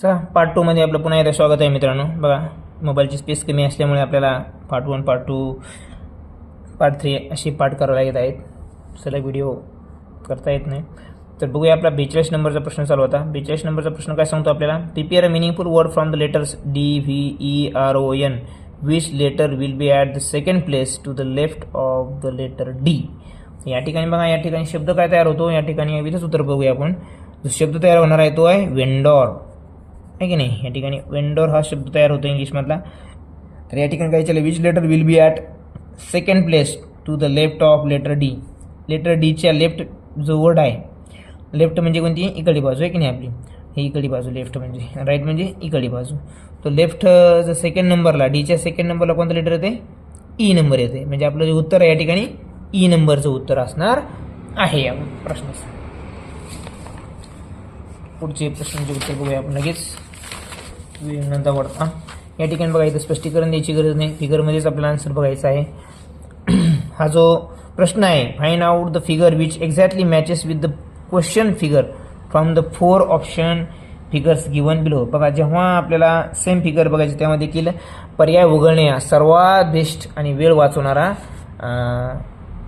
चला पार्ट 2 मध्ये आपलं पुन्हा एकदा स्वागत आहे मित्रांनो. बघा मोबाईलची स्पेस कमी असल्यामुळे आपल्याला पार्ट 1 पार्ट 2 पार्ट 3 अशी पार्ट करायला येत आहेत. सलग व्हिडिओ करता येत नाही. तर बघूया आपला 42 नंबरचा प्रश्न चालू होता. 42 नंबरचा प्रश्न काय सांगतो आपल्याला, prepare a meaningful word from the letters DVERON which letter will be at the second place to the left of the letter D. या ठिकाणी बघा, या ठिकाणी शब्द काय तयार होतो, या ठिकाणी विधच उत्तर बघूया आपण. जो शब्द तयार होणार आहे तो आहे वेंडॉर, आहे की नाही. या ठिकाणी वेंडॉर हा शब्द तयार होतो इंग्लिशमधला. तर या ठिकाणी काय which letter will be at second place to the left of letter D. Letter Dच्या लेफ्ट जो वर्ड आहे, लेफ्ट म्हणजे कोणती, इकडली बाजू आहे की नाही आपली, ही इकडली बाजू लेफ्ट म्हणजे, राईट म्हणजे इकडली बाजू. तो लेफ्ट जर सेकंड नंबरला, Dच्या सेकंड नंबरला कोणतं लेटर येते, E नंबर येते. म्हणजे आपलं जे उत्तर आहे या ठिकाणी E नंबरचं उत्तर असणार आहे या प्रश्नाचं. पुढचे प्रश्नांचे उत्तर बघूया आपण लगेच नंतर वरता. या ठिकाणी बघा इथं स्पष्टीकरण द्यायची गरज नाही, फिगरमध्येच आपल्याला आन्सर बघायचा आहे. हा जो प्रश्न आहे, find out the figure which exactly matches with the question figure from the 4 option figures given below. बघा जेव्हा आपल्याला सेम फिगर बघायचे तेव्हा देखील पर्याय वगळणे हा सर्वात बेस्ट आणि वेळ वाचवणारा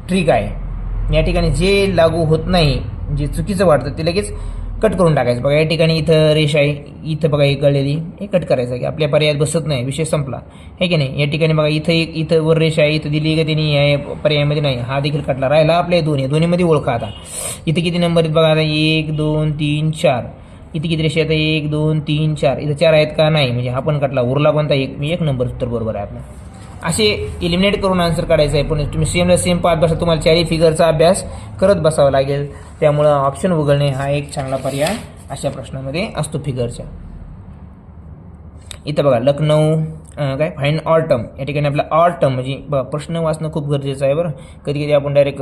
ट्रिक आहे. या ठिकाणी जे लागू होत नाही, जे चुकीचं वाटतं ते लगेच कट करून टाकायचं. बघा या ठिकाणी इथं रेष आहे, इथं बघा एक गळलेली, हे कट करायचं की आपल्या पर्यायात बसत नाही, विषय संपला, आहे की नाही. या ठिकाणी बघा इथं वर रेष आहे, इथं दिली का त्यांनी या पर्यायामध्ये नाही, हा देखील कटला. राहिला आपल्या दोन्हीमध्ये ओळखा. आता इथं किती नंबर आहेत बघा, आता 1 2 3 4. इथे किती रेषा आहेत, 1 2 3 4. इथं 4 आहेत का, नाही, म्हणजे हा पण कटला. उरला कोणता, एक नंबर उत्तर बरोबर आहे आपला. असे एलिमिनेट करून आन्सर काढायचं आहे. पण तुम्ही सेम पाच बसा, तुम्हाला चारही फिगरचा अभ्यास करत बसावा लागेल. त्यामुळं ऑप्शन वगळणे हा एक चांगला पर्याय अशा प्रश्नामध्ये असतो फिगरच्या. इथं बघा लखनौ काय फाइंड ऑल-टर्म. या ठिकाणी आपला ऑल-टर्म म्हणजे प्रश्न वाचणं खूप गरजेचं आहे बरं. कधी कधी आपण डायरेक्ट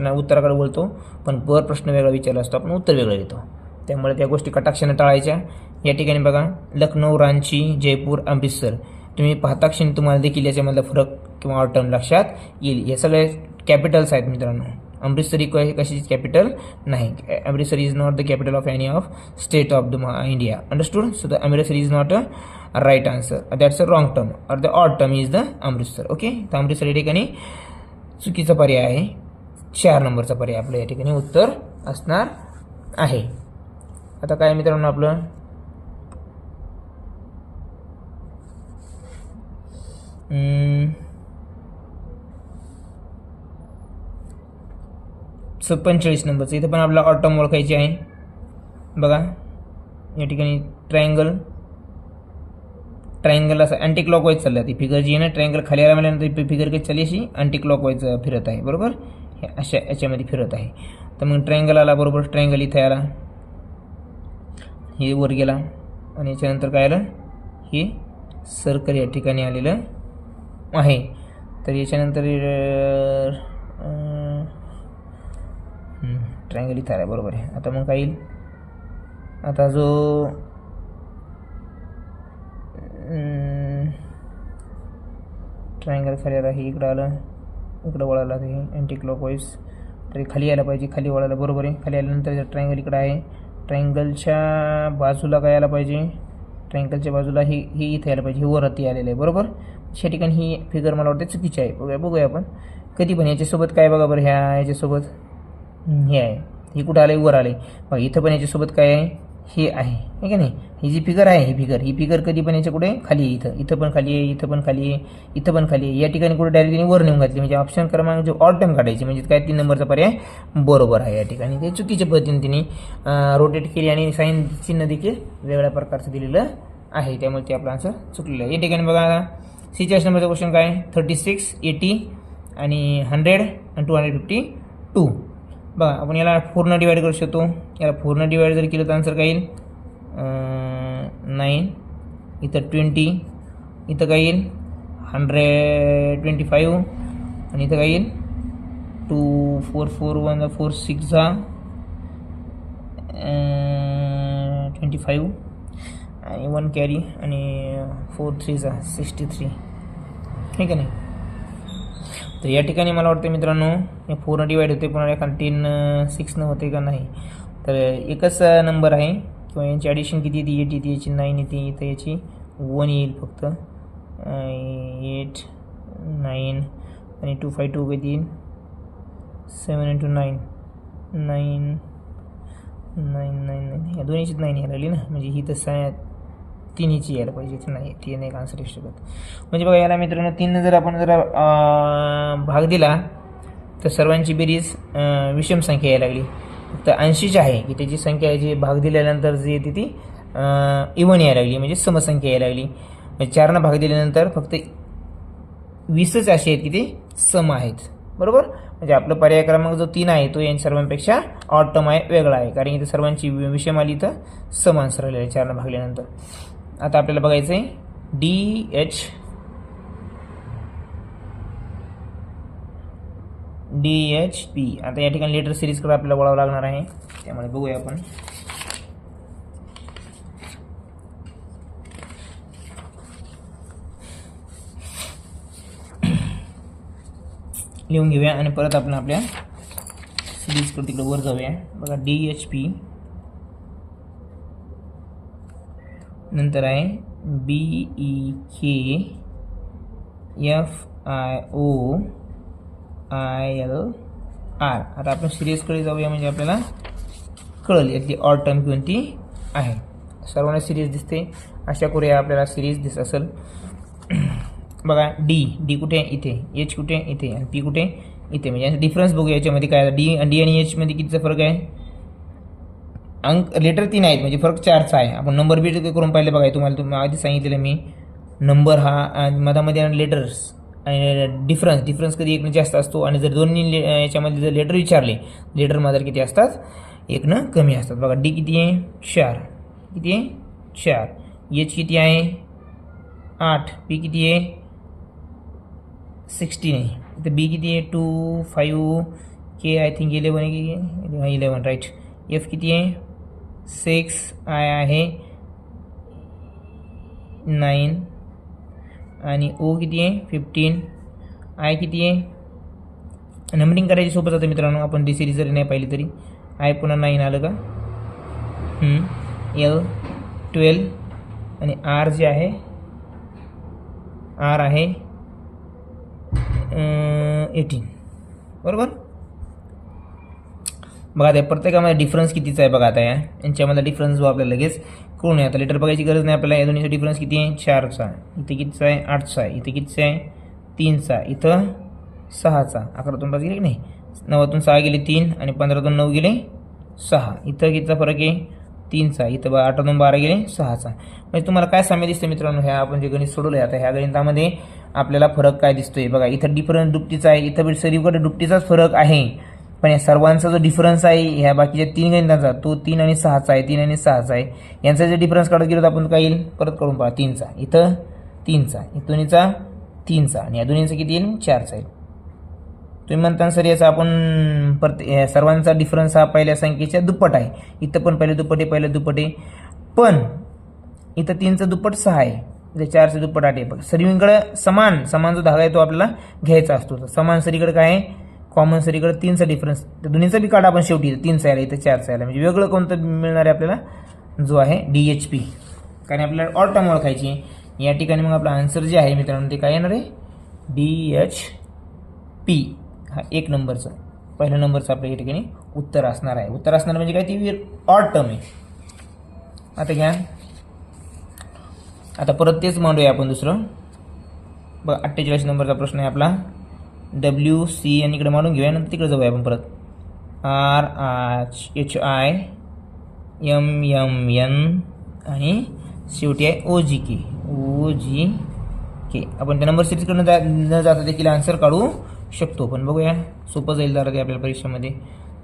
उत्तराकडे बोलतो, पण प्रश्न वेगळा विचारला असतो, आपण उत्तर वेगळं देतो. त्यामुळे त्या गोष्टी कटाक्षाने टाळायच्या. या ठिकाणी बघा लखनौ, रांची, जयपूर, अमृतसर. तुम्ही पाहता क्षणी तुम्हाला देखील याच्यामधला फरक किंवा ऑल टर्म लक्षात येईल. हे सगळे कॅपिटल्स आहेत मित्रांनो. अमृतसर ही कशाची कॅपिटल नाही. Amritsar is not the capital of any of state of the India. Understood. So the Amritsar is not a right answer. That's a wrong term और the odd term is the Amritsar. Okay. तर अमृतसर या ठिकाणी चुकीचा पर्याय आहे. 4 नंबरचा पर्याय आपलं या ठिकाणी उत्तर असणार आहे. आता काय मित्रांनो आपलं सो 45 नंबरचं. इथं पण आपला ऑड टर्म ओळखायची आहे. बघा या ठिकाणी ट्रायंगल असं अँटी क्लॉकवाईज चाललं. ती फिगर जी आहे ना, ट्रायंगल खाली आला म्हणल्यानंतर फिगर काही चालली अशी अँटी क्लॉकवाईज फिरत आहे, बरोबर. अशा याच्यामध्ये फिरत आहे. तर मग ट्रायंगल आला, बरोबर. ट्रायंगल इथं आला, हे वर गेला, आणि याच्यानंतर काय आलं, हे सर्कल या ठिकाणी आलेलं आहे. तर याच्यानंतर ट्रायंगल इथं आला, बरोबर आहे. आता मग काय येईल, आता जो ट्रायंगल खाली आला, हे इकडं आलं, इकडं वळाला, ते अँटी क्लॉकवाईज. तरी खाली यायला पाहिजे, खाली वळायला, बरोबर आहे. खाली आल्यानंतर ट्रायंगल इकडं आहे, ट्रायंगलच्या बाजूला काय यायला पाहिजे, ट्रायंगलच्या बाजूला ही इथे यायला पाहिजे, हे वरती आलेलं आहे, बरोबर. अशा ठिकाणी ही फिगर मला वाटते चुकीची आहे. बघूया आपण कधी पण याच्यासोबत काय, बघा बरं, याच्यासोबत हे आहे, हे कुठं आलं, वर आले. बघा इथं पण याच्यासोबत काय आहे, हे आहे की नाही. ही जी फिगर आहे, ही फिगर कधी पण याच्या कुठे खाली आहे, इथं पण खाली आहे, इथं पण खाली आहे, इथं पण खाली आहे. या ठिकाणी कुठे डायरेक्टली वर नेऊन घातली, म्हणजे ऑप्शन क्रमांक जो ऑड टर्म काढायची, म्हणजे काय 3 नंबरचा पर्याय बरोबर आहे. या ठिकाणी ते चुकीच्या पद्धतीने तिने रोटेट केली आणि साईन चिन्ह देखील वेगळ्या प्रकारचं दिलेलं आहे. त्यामुळे ते आपला आन्सर चुकलेलं आहे. या ठिकाणी बघा 46 नंबरचा क्वेश्चन काय, 36, 80 आणि 100 आणि 252. बघा आपण याला 4 डिवाइड करू शकतो. याला 4 डिवाइड जर केलं तर आन्सर काय येईल, 9. इथं 20, इथं काय येईल 125, आणि इथं काय येईल 2 4 4 1 4 6 25 आणि 1 कॅरी आणि 4 3 63, ठीक आहे नाही. तर या ठिकाणी मला वाटतं मित्रांनो हे 4 डिवाइड होते, पुन्हा एखाद 10 6 होते का नाही. तर एकच नंबर आहे किंवा यांची ॲडिशन किती येते 8 येते, याची 9 येते, इथं याची 1 येईल फक्त 8 9 आणि 2 5 2 किती येईल 7 × 9 9 9 9 या दोन्हीचीच 9 यायला लागली ना, म्हणजे ही तर तिन्हीची यायला पाहिजे, इथे नाही ती नाही आन्सर येऊ शकत. म्हणजे बघा याला मित्रांनो 3 जर आपण भाग दिला तर सर्वांची बेरीज विषम संख्या यायला लागली. फक्त 80ची आहे की त्याची संख्या जी भाग दिल्यानंतर जी येते ती इव्हन यायला लागली, म्हणजे समसंख्या यायला लागली. म्हणजे 4नं भाग दिल्यानंतर फक्त 20च असे आहेत की ते सम आहेत, बरोबर. म्हणजे आपलं पर्याय क्रमांक जो 3 आहे तो या सर्वांपेक्षा ऑड टर्म आहे, वेगळा आहे, कारण इथे सर्वांची विषम आली तर सम आन्सर आलेला आहे 4नं भागल्यानंतर. आता आपल्याला बघायचं आहे DHP. आता या ठिकाणी लेटर सिरीजकडे आपल्याला वळावं लागणार आहे, त्यामुळे बघूया आपण. लिहून घेऊया आणि परत आपण आपल्या सिरीजकडे तिकडे वर जाऊया. बघा DHP नंतर आहे BEKFIOILR. आता आपण सिरीजकडे जाऊया म्हणजे आपल्याला कळेल यातली ऑड टर्म कोणती आहे. सर्वांना सिरीज दिसते, अशा करूया आपल्याला सिरीज दिसत असेल. बघा डी कुठे इथे, एच कुठे इथे आणि पी कुठे इथे. म्हणजे याचा डिफरन्स बघूया याच्यामध्ये काय. डी आणि एच मध्ये कितीचा फरक आहे, अंक लेटर 3 आहेत म्हणजे फरक 4चा आहे. आपण नंबर बी करून पाहिले बघा, तुम्हाला आधी सांगितलेलं मी नंबर हा मधामध्ये लेटर्स आणि डिफरन्स कधी 1 जास्त असतो, आणि जर दोन्ही याच्यामध्ये जर लेटर विचारले लेटर मध्ये किती असतात 1 कमी असतात. बघा डी किती आहे 4, किती आहे 4, एच किती आहे 8, पी किती आहे 16 आहे, इथं बी किती आहे 2 5, के आय थिंक 11 आहे की 11 राईट. एफ किती आहे 6, आय आहे 9 आणि ओ किती आहे 15, आय किती आहे. नंबरिंग करायची सोबत जातं मित्रांनो, आपण डी सिरीज जरी नाही पाहिली तरी. आय पुन्हा 9 आलं का, एल 12 आणि आर जे आहे आर आहे 18, बरोबर. बघा आता प्रत्येकामध्ये डिफरन्स कितीचा आहे बघा. आता यांच्यामध्ये डिफरन्स जो आपल्याला लगेच कळून आता लेटर बघायची गरज नाही आपल्याला. या दोन्हीचा डिफरन्स किती आहे 4चा, इथे कितीचा आहे 8चा, इथे कितीचा आहे 3चा, इथं 6चा. 11 गेले की नाही, 9 6 गेले 3 आणि 15 9 गेले 6, इथं कितीचा फरक आहे 3चा, इथं 8 12 गेले 6चा. म्हणजे तुम्हाला काय साम्य दिसतं मित्रांनो, ह्या आपण जे गणित सोडवलं आहे आता ह्या गणितामध्ये आपल्याला फरक काय दिसतोय बघा. इथं डिफरन्स दुपटीचा आहे, इथं सर्वीकडे दुपटीचाच फरक आहे, पण या सर्वांचा जो डिफरन्स आहे ह्या बाकीच्या 3 गणितांचा तो 3 आणि 6चा आहे, 3 आणि 6चा आहे. यांचा जे डिफरन्स काढत गेलो तर आपण काय येईल परत करून पहा, 3चा, इथं 3चा, दोन्हीचा 3चा आणि या दोन्हीचा किती येईल 4चा येईल. तुम्ही म्हणता सर याचा आपण सर्वांचा डिफरन्स हा पहिल्या संख्येच्या दुप्पट आहे, इथं पण पहिले दुप्पट आहे, पण इथं 3चा दुप्पट 6 आहे, इथे 4चा दुप्पट 8 आहे. बघा सगळीकडे समान जो धागा आहे तो आपल्याला घ्यायचा असतो. तर समान सरीकडे काय आहे कॉमन सरीकडे 3चा डिफरन्स, तर दोन्हीचा बी काढा आपण शेवटी, 3चा यायला इथं 4चा यायला, म्हणजे वेगळं कोणतं मिळणार आहे आपल्याला जो आहे DHP, कारण आपल्याला ऑड टर्म ओळखायची. या ठिकाणी मग आपला आन्सर जे आहे मित्रांनो ते काय येणार आहे DHP, हा 1 नंबरचं पहिल्या नंबरचं आपल्या या ठिकाणी उत्तर असणार आहे. उत्तर असणार म्हणजे काय ती ऑड टर्म आहे. आता घ्या, आता परत तेच मांडूया आपण दुसरं. बघा 48 नंबरचा प्रश्न आहे आपला, WC आणि इकडे मांडून घेऊया, नंतर तिकडे जाऊया आपण परत. RHIMMN आणि शेवटी आहे OGK. आपण त्या नंबर सिरीजकडून न जाता देखील आन्सर काढू शकतो, पण बघूया सोपं जाईल जरा ते आपल्याला परीक्षेमध्ये,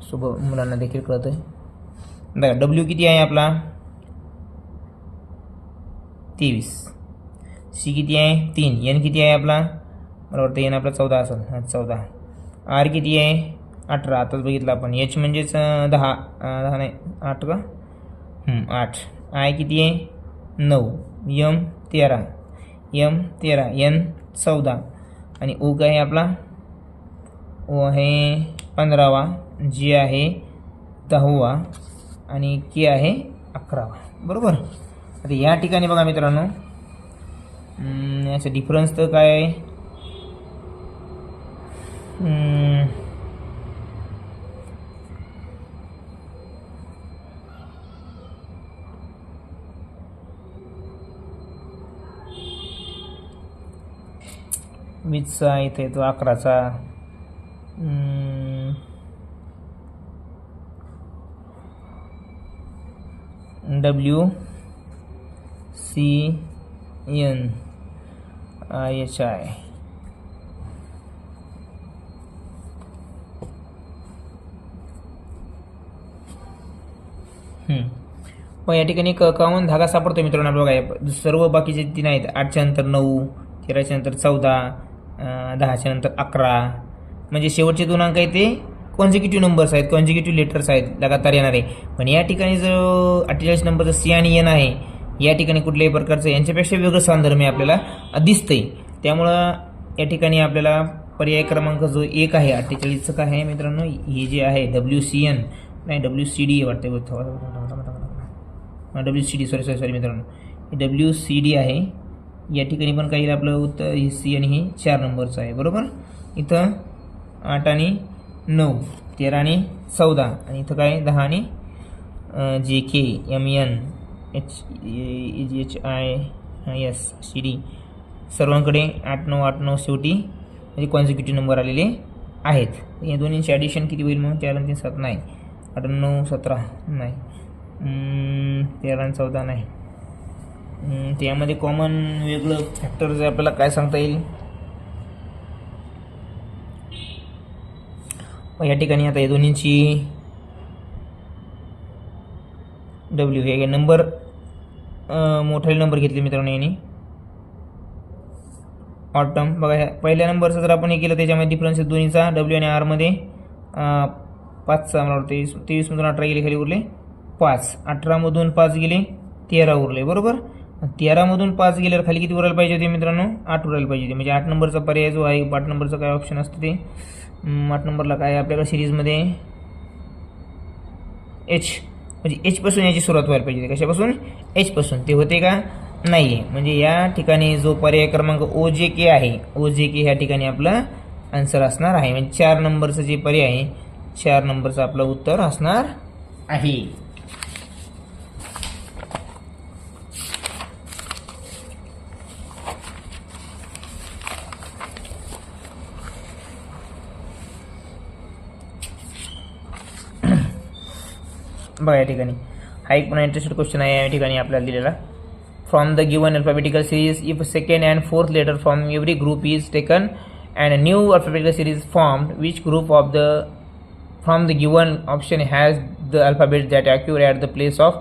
सोपं मुलांना देखील कळतं आहे. बघा W किती आहे आपला 23, C किती आहे 3, N किती आहे आपला मला वाटतं N आपला 14 असेल, 14, R किती आहे 18, आताच बघितलं आपण, H म्हणजेच 10 नाही 8 का 8, I किती आहे 9, M 13, N 14 आणि O काय आहे आपला O आहे 15वा, G आहे 10वा आणि K आहे 11. बरोबर. आता या ठिकाणी बघा मित्रांनो, याचा डिफरन्स तर काय आहे, वीसचा इथे तो 11चा, WCNIHI. मग या ठिकाणी कॉमन धागा सापडतो मित्रांनो बघा. सर्व बाकीचे 3 आहेत. 8च्या नंतर 9, 13च्या नंतर 14, 10च्या नंतर 11. म्हणजे शेवटचे 2 अंक आहेत ते कॉन्झिक्युटिव्ह नंबर्स आहेत, कॉन्झिक्युटिव्ह लेटर्स आहेत, लगातार येणारे. पण या ठिकाणी जो 48 नंबरचा C आणि N आहे, या ठिकाणी कुठल्याही प्रकारचं यांच्यापेक्षा वेगळं साधर्म्य आपल्याला दिसतंय. त्यामुळं या ठिकाणी आपल्याला पर्याय क्रमांक जो 1 आहे 48चं काय आहे मित्रांनो, हे जे आहे WCN नाही WCD वाटते, WCD सॉरी मित्रांनो, WCD आहे. या ठिकाणी पण काही आपलं उत्तर हे C आणि हे 4 नंबरचं आहे. बरोबर. इथं 8 आणि 9, 13 आणि 14, आणि इथं काय 10 आणि JK MN HISCD सर्वांकडे 8 9 8 9 शेवटी म्हणजे कॉन्झिक्युटिव्ह नंबर आलेले आहेत. या दोन्हींचे ॲडिशन किती होईल मग, 4 आणि 3 7 नाही, 8 9 17 नाही, 13 आणि 14 नाही. त्यामध्ये कॉमन वेगळं फॅक्टर्स आपल्याला काय सांगता येईल. या ठिकाणी आता या दोन्हींची W हे नंबर मोठे नंबर घेतले मित्रांनो यांनी. ऑटम बघा, पहिल्या नंबरचं जर आपण हे केलं त्याच्यामध्ये डिफरन्स दोन्हीचा W आणि R मध्ये 5चा मला वाटतं. 23 मधून 18 गेले, खाली उरले 5. 18 मधून 5 गेले 13 उरले. बरोबर. 13 मधून 5 गेल्यावर खाली किती उरायला पाहिजे होते मित्रांनो, 8 उरायला पाहिजे होते. म्हणजे 8 नंबरचा पर्याय जो आहे, 8 नंबरचा काय ऑप्शन असतं ते, 8 नंबरला काय आपल्याकडे सिरीजमध्ये H, म्हणजे H पासून याची सुरुवात व्हायला पाहिजे. कशापासून, H पासून. ते होते का, नाही आहे. म्हणजे या ठिकाणी जो पर्याय क्रमांक OJK आहे, OJK ह्या ठिकाणी आपलं आन्सर असणार आहे. म्हणजे 4 नंबरचं जे पर्याय आहे, 4 नंबरचं आपलं उत्तर असणार आहे. बघा या ठिकाणी हा एक पण इंटरेस्टेड क्वेश्चन आहे. या ठिकाणी आपल्याला दिलेला, from the given alphabetical series if second and fourth letter from every group is taken and a new alphabetical series formed, which group of the from the given option has the alphabet that occur at the place of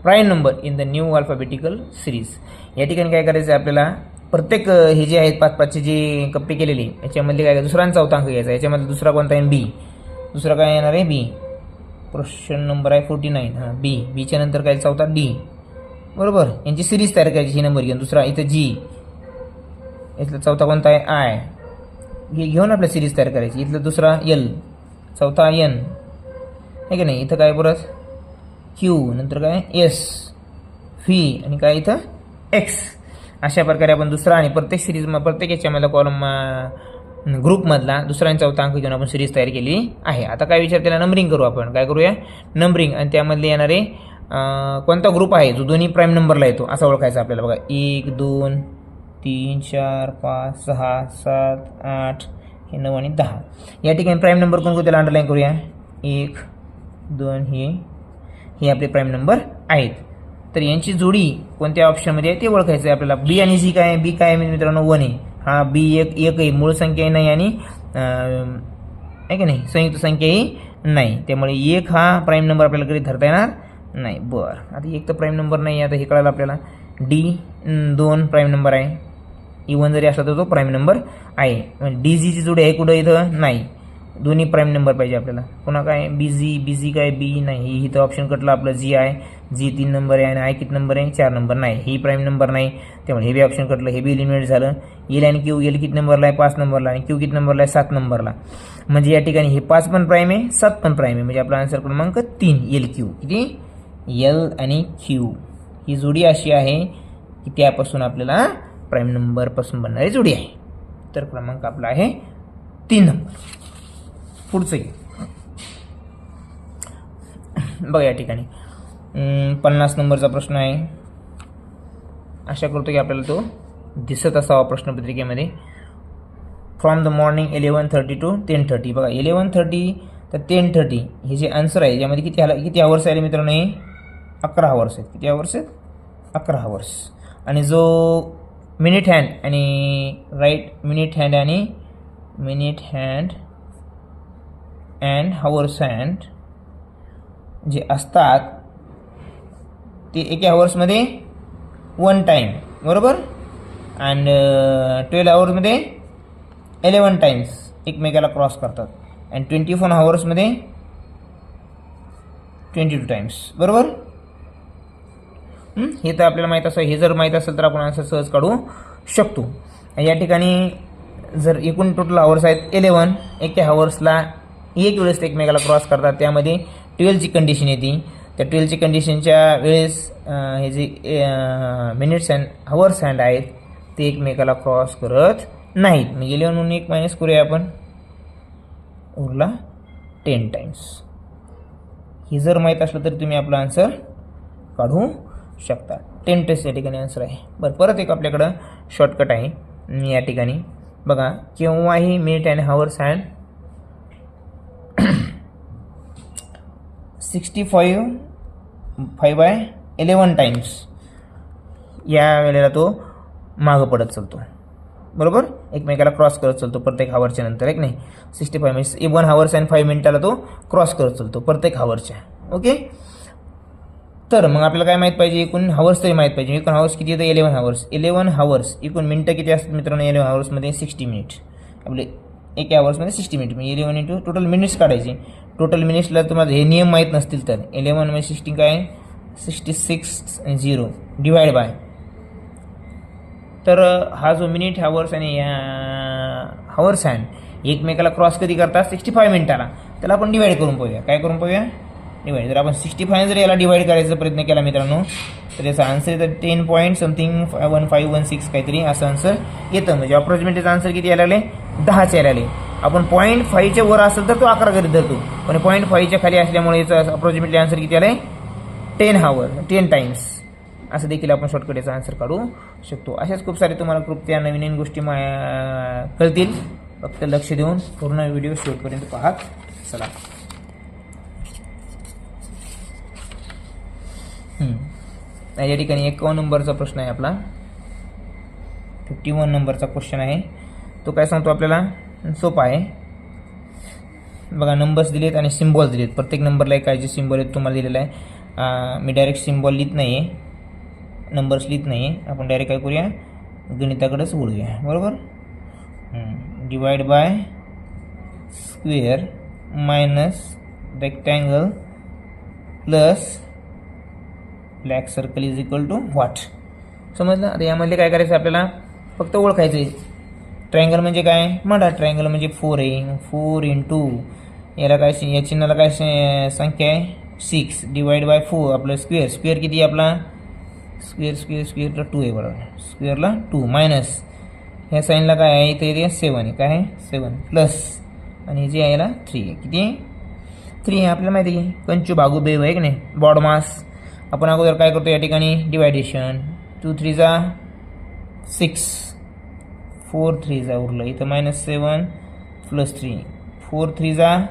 prime number in the new alphabetical series. या ठिकाणी काय करायचं आहे आपल्याला, प्रत्येक हे जे आहेत 5-5चे जे कप्पे केलेले, याच्यामध्ये काय दुसरा आणि चौथा अंक घ्यायचा. याच्यामध्ये दुसरा कोणता आहे, B. दुसरा काय येणार आहे, B. क्वेश्चन नंबर आहे 49. हां, बीच्या नंतर काय चौथा D. बरोबर. यांची सिरीज तयार करायची, ही नंबर घेऊन. दुसरा इथं G, इथला चौथा कोणता आहे, I. हे घेऊन आपल्या सिरीज तयार करायची. इथलं दुसरा L, चौथा N आहे की नाही. इथं काय परत Q, नंतर काय S, V, आणि काय इथं X. अशा प्रकारे आपण दुसरा आणि प्रत्येक सिरीज प्रत्येक याच्यामधला कॉलम ग्रुपमधला दुसरा आणि चौथा अंक घेऊन आपण सिरीज तयार केली आहे. आता काय विचार, त्याला नंबरिंग करू आपण. काय करूया, नंबरिंग. आणि त्यामधले येणारे कोणता ग्रुप आहे जो दोन्ही प्राईम नंबरला येतो असा ओळखायचा आपल्याला. बघा 1 2 3 4 5 6 7 8 हे 9 आणि 10. या ठिकाणी प्राईम नंबर कोण त्याला अंडरलाईन करूया. 1 2 हे आपले प्राईम नंबर आहेत. तर यांची जोडी कोणत्या ऑप्शनमध्ये आहे ते ओळखायचं आहे आपल्याला. बी आणि जी काय आहे, बी काय आहे मित्रांनो 1 आहे. हा बी एक आहे, मूळ संख्या नाही आणि आहे की नाही संयुक्त संख्याही नाही. त्यामुळे 1 हा प्राईम नंबर आपल्याला कधी धरता येणार नाही. बरं, आता 1 तर प्राईम नंबर नाही, आता हे कळालं आपल्याला. D2 प्राईम नंबर आहे. E1 जरी असला तर तो प्राईम नंबर आहे. DG ची जोडी आहे कुठं, इथं नाही. दोन्ही प्राईम नंबर पाहिजे आपल्याला. पुन्हा काय BG काय B नाही. इथं ऑप्शन कटलं आपलं. G आहे, G 3 नंबर आहे आणि I किती नंबर आहे, 4 नंबर नाही. ही प्राईम नंबर नाही, त्यामुळे हे बी ऑप्शन कटलं. हे बी एलिमिनेट झालं. L आणि Q, L किती नंबरला आहे, 5 नंबरला, आणि Q किती नंबरला आहे, 7 नंबरला. म्हणजे या ठिकाणी हे 5 पण प्राईम आहे, 7 पण प्राईम आहे. म्हणजे आपला आन्सर क्रमांक 3 LQ. किती एल आणि क्यू ही जोडी अशी आहे की त्यापासून आपल्याला प्राईम नंबरपासून बनणारी जोडी आहे. तर क्रमांक आपला आहे 3 नंबर. पुढचं घे बघा या ठिकाणी 50 नंबरचा प्रश्न आहे. आशा करतो की आपल्याला तो दिसत असावा प्रश्नपत्रिकेमध्ये. From the morning 11:30 to 10:30. बघा 11:30 तर 10:30 हे जे आन्सर आहे यामध्ये किती आवर्स आले मित्रांनो? 11 आवर्स आहेत. किती आवर्स आहेत? 11 आवर्स. आणि जो मिनिट हँड आणि minute hand and hours hand जे असतात ते एका आवर्समध्ये 1 टाईम बरोबर. अँड 12 आवर्समध्ये 11 टाइम्स एकमेकाला क्रॉस करतात. अँड 24 आवर्समध्ये 22 टाइम्स बरोबर. हे तर आपल्याला माहीत असं. हे जर माहीत असेल तर आपण आन्सर सहज काढू शकतो. या ठिकाणी जर एकूण टोटल आवर्स आहेत 11, एका आवर्सला एक वेळेस ते एकमेकाला क्रॉस करतात. त्यामध्ये 12ची कंडिशन येते. त्या 12ची कंडिशनच्या वेळेस हे जे मिनिट्स अँड आवर्स हँड आहेत ते एकमेकाला क्रॉस करत नाहीत. मग 11 म्हणून 1 मायनस करूया आपण, उरला 10 टाइम्स. हे जर माहीत असलं तर तुम्ही आपला आन्सर काढू शकता. 10 टाइम्स या ठिकाणी आन्सर आहे. बरं, परत एक आपल्याकडं शॉर्टकट आहे या ठिकाणी. बघा केव्हाही minute and hours hand 5/11 times या वेळेला तो मागं पडत चालतो बरोबर. एकमेकाला क्रॉस करत चालतो प्रत्येक हावरच्या नंतर. एक नाही 65 म्हणजे 1 हावर्स अँड 5 मिनिटाला तो क्रॉस करत चालतो प्रत्येक हावरच्या. ओके. तर मग आपल्याला काय माहीत पाहिजे? एकूण हावर्स तरी माहीत पाहिजे. एकूण हावर्स किती येतं? 11 हावर्स. 11 हावर्स एकूण मिनटं किती असतात मित्रांनो? 11 हावर्समध्ये 60 मिनिट. आपले एका हावर्समध्ये 60 मिनिट म्हणजे 11 इंटू टोटल मिनिट्स काढायचे. टोटल मिनिट्सला तुम्हाला हे नियम माहीत नसतील तर 11 म्हणजे 60 काय 66 आणि 0 डिवाइड बाय. तर हा जो मिनिट हावर्स आणि हावर्स हँड एकमेकाला क्रॉस कधी करतात? 65 मिनिटाला. त्याला आपण डिवाइड करून पाहूया. काय करून पाहूया? डिवाइड. जर आपण 65 जर याला डिवाइड करायचा प्रयत्न केला मित्रांनो तर याचा आन्सर येतं 10.1516 काहीतरी असं आन्सर येतं. म्हणजे अप्रॉक्सिमेटलीचा आन्सर किती यायला लागले? 10 यायला लागले. आपण 0.5च्या वर असेल तर तो 11 करीत धरतो, पण 0.5च्या खाली असल्यामुळे याचा अप्रॉक्सिमेटली आन्सर किती आला आहे? 10 टाइम्स. असं देखील आपण शॉर्टकट याचा आन्सर काढू शकतो. अशाच खूप सारे तुम्हाला कृपया नवीन गोष्टी कळतील. फक्त लक्ष देऊन पूर्ण व्हिडिओ शेवटपर्यंत पाहत चला. या ठिकाणी 51 नंबरचा प्रश्न आहे आपला. 51 नंबरचा क्वेश्चन आहे. तो काय सांगतो आपल्याला? सोपा आहे. बघा नंबर्स दिलेत आणि सिम्बॉल दिलेत. प्रत्येक नंबरला काय जे सिम्बॉल आहेत तुम्हाला दिलेला आहे. मी डायरेक्ट सिम्बॉल लिहित नाही आहे, नंबर्स लिहित नाही आहे. आपण डायरेक्ट काय करूया? गणिताकडेच वळूया बरोबर. Divide by square minus rectangle plus black circle is equal to what. समजलं? आता यामध्ये काय करायचं आपल्याला? फक्त ओळखायचं आहे. ट्रायंगल म्हणजे काय? म्हणा ट्रायंगल म्हणजे 4 आहे. 4 इंटू याला काय या चिन्हाला काय संख्या आहे? 6 डिवाइड बाय 4 आपलं स्क्वेअर. स्क्वेअर किती आहे आपला? स्क्वेअरला 2 आहे बरोबर. स्क्वेअरला 2 मायनस ह्या साईनला काय आहे? इथे येते 7 आहे. काय आहे? 7 प्लस आणि जे आहे याला 3 आहे. किती आहे? 3 आहे. आपल्याला माहिती आहे कंचू भागू बेव आहे की नाही? बॉड मास. आपण अगोदर काय करतो या ठिकाणी? डिवायडेशन. 2 3 6 4 3 उरलं इथं -7 प्लस 3 4 3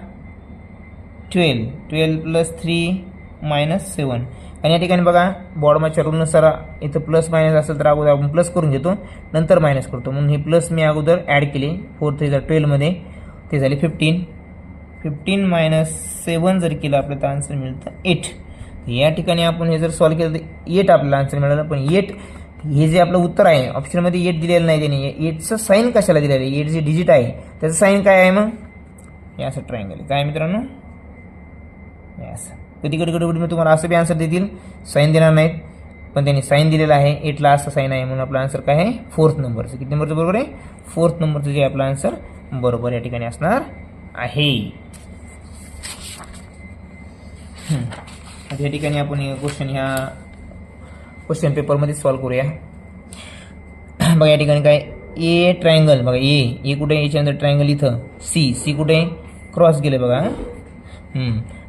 12 12 प्लस 3 -7. आणि या ठिकाणी बघा बॉडमाच्या रूलनुसार इथं प्लस मायनस असेल तर अगोदर आपण प्लस करून घेतो नंतर मायनस करतो. म्हणून हे प्लस मी अगोदर ॲड केले. 4 3 12 मध्ये ते झाले 15. 15 -7 जर केलं आपलं तर आन्सर मिळतं 8. या ठिकाणी आपण हे जर सॉल्व्ह केलं तर 8 आपल्याला आन्सर मिळालं. पण 8 हे जे आपलं उत्तर आहे ऑप्शनमध्ये 8 दिलेलं नाही त्याने. 8चं साईन कशाला दिलेलं आहे? 8 जे डिजिट आहे त्याचं साईन काय आहे? मग हे असं ट्रायंगल आहे. काय मित्रांनो? हे असं. कधी मी तुम्हाला असं बी आन्सर देतील, साईन देणार नाहीत, पण त्यांनी साईन दिलेलं आहे. 8ला असं साईन आहे म्हणून आपला आन्सर काय आहे? 4th नंबरचं. किती नंबरचं बरोबर आहे? 4th नंबरचं जे आपलं आन्सर बरोबर या ठिकाणी असणार आहे. या ठिकाणी आपण क्वेश्चन ह्या क्वेश्चन पेपरमध्ये सॉल्व्ह करूया. बघा या ठिकाणी काय ए ट्रायंगल बघा ए कुठे याच्यानंतर ट्रायंगल इथं सी कुठे क्रॉस गेले बघा.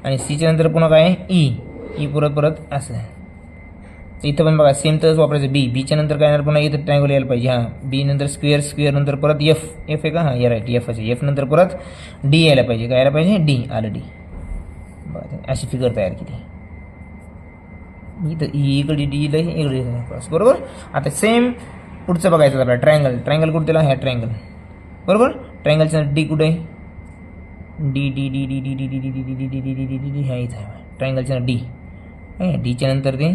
आणि सीच्या नंतर पुन्हा काय ई परत असं. इथं पण बघा सेम तरच वापरायचं बीच्या नंतर काय पुन्हा इथं ट्रायंगल यायला पाहिजे. हां बी नंतर स्क्वेअर नंतर परत एफ आहे का हां या राईट एफ नंतर परत डी यायला पाहिजे. काय यायला पाहिजे डी आलं डी. बघा अशी फिगर तयार केली. इथं इकडे डी इकडे क्रॉस बरोबर. आता सेम पुढचं बघायचं आपल्याला ट्रायंगल कुठे दिला ह्या ट्रायंगल बरोबर. ट्रायंगलचं डी कुठे D D D D D D D D D D D D D D D D ह्या इथं आहे ट्रायंगलचं डी. डीच्या नंतर ते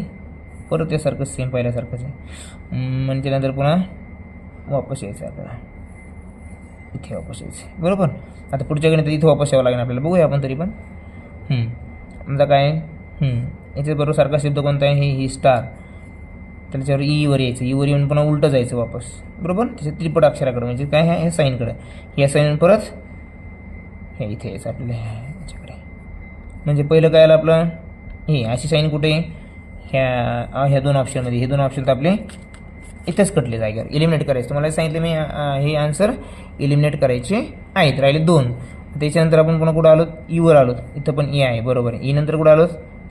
परत त्यासारखं सेम पहिल्यासारखंच आहे. म्हणजे त्यानंतर पुन्हा वापस यायचं आपल्याला इथे वापस यायचं बरोबर. आता पुढच्या गणितात इथं वापस यावं लागेल आपल्याला. बघूया आपण तरी पण समजा काय याच्या बरोबर सारखा शब्द कोणता आहे ही स्टार. त्याच्यावर ईवर यायचं ईवर येऊन पुन्हा उलटं जायचं वापस बरोबर. त्याच्या त्रिपट अक्षराकडे म्हणजे काय ह्या साईनकडे ह्या साईन परत हे इथे यायचं आपल्याला ह्याच्याकडे. म्हणजे पहिलं काय आलं आपलं हे अशी साईन कुठे ह्या दोन ऑप्शनमध्ये. हे दोन ऑप्शन तर आपले इथेच कटले जायगर इलिमिनेट करायचं. तुम्हाला सांगितलं मी हे आन्सर इलिमिनेट करायचे आहेत. राहिले दोन. त्याच्यानंतर आपण पुन्हा कुठं आलो ईवर आलो. इथं पण ई आहे बरोबर. ई नंतर कुठं आलो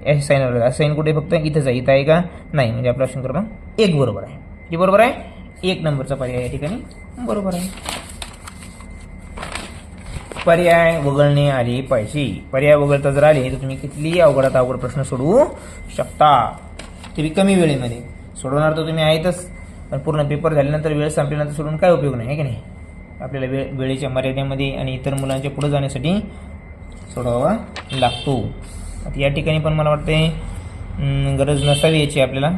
या साईन आलो. या साईन कुठे फक्त इथंच आहे. इथं आहे का नाही. म्हणजे आपला ऑप्शन क्रमांक 1 बरोबर आहे. किती बरोबर आहे 1 नंबरचा पर्याय या ठिकाणी बरोबर आहे. पर्याय वगळणे आले पाहिजे. पर्याय वगळता जर आले तर तुम्ही कितीही अवघडात अवघड प्रश्न सोडवू शकता. ते कमी वेळेमध्ये सोडवणार तर तुम्ही आहेतच. पण पूर्ण पेपर झाल्यानंतर वेळ संपल्यानंतर सोडून काय उपयोग नाही आहे की नाही. आपल्याला वेळेच्या मर्यादेमध्ये आणि इतर मुलांच्या पुढे जाण्यासाठी सोडवावा लागतो. आता या ठिकाणी पण मला वाटते गरज नसावी याची आपल्याला.